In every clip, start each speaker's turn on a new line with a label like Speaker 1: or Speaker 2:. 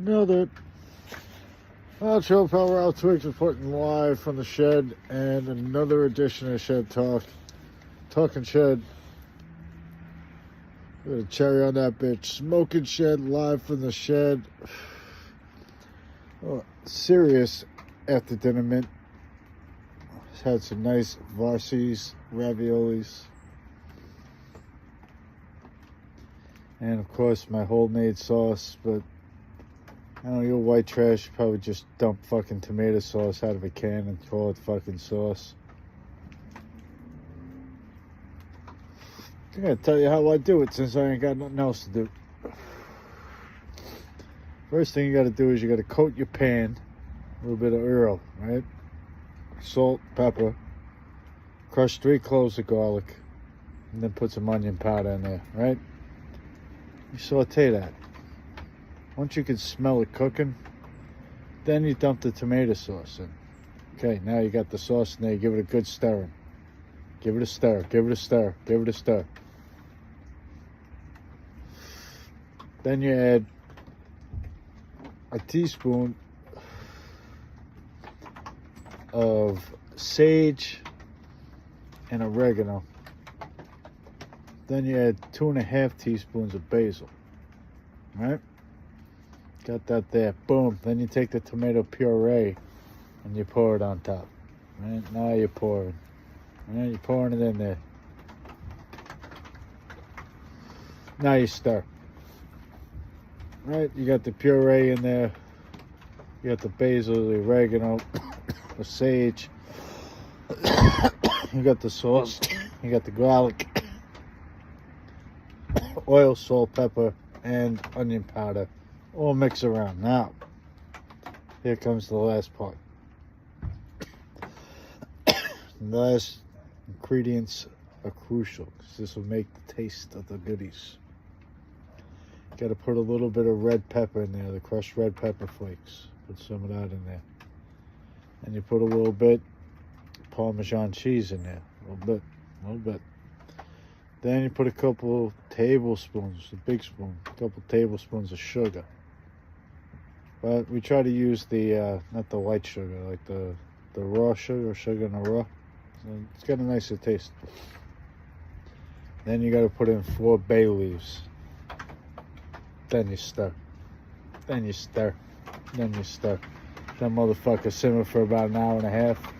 Speaker 1: Nailed it. Outro Power Out Twiggz reporting live from the shed, and another edition of Shed Talk. Talking Shed. Got a cherry on that bitch. Smokin Shed live from the shed. Oh, serious after dinner mint. Had some nice Varsies, raviolis. And of course my homemade sauce, but I don't know, you're white trash, you probably just dump fucking tomato sauce out of a can and call it fucking sauce. I'm gonna tell you how I do it since I ain't got nothing else to do. First thing you gotta do is you gotta coat your pan, a little bit of oil, right? Salt, pepper, crush 3 cloves of garlic, and then put some onion powder in there, right? You saute that. Once you can smell it cooking, then you dump the tomato sauce in. Okay, now you got the sauce in there, give it a good stirring. Give it a stir, give it a stir, give it a stir. Then you add a teaspoon of sage and oregano. Then you add 2.5 teaspoons of basil. Right? Got that there. Boom. Then you take the tomato puree and you pour it on top. Right? Now you're pouring. Right? You're pouring it in there. Now you stir. Right? You got the puree in there. You got the basil, the oregano, the sage. You got the sauce. You got the garlic. Oil, salt, pepper, and onion powder. All mix around. Now, here comes the last part. The last ingredients are crucial because this will make the taste of the goodies. Got to put a little bit of red pepper in there, the crushed red pepper flakes. Put some of that in there. And you put a little bit Parmesan cheese in there. A little bit. Then you put a couple tablespoons, a big spoon, a couple tablespoons of sugar. But we try to use the, not the white sugar, like the raw sugar in the raw. So it's got a nicer taste. Then you got to put in 4 bay leaves. Then you stir. Then you stir. Then you stir. That motherfucker simmer for about an hour and a half.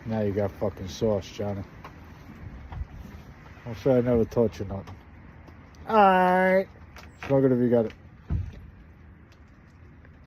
Speaker 1: Now you got fucking sauce, Johnny. I'm sure I never taught you nothing. Alright. Smoke it if you got it.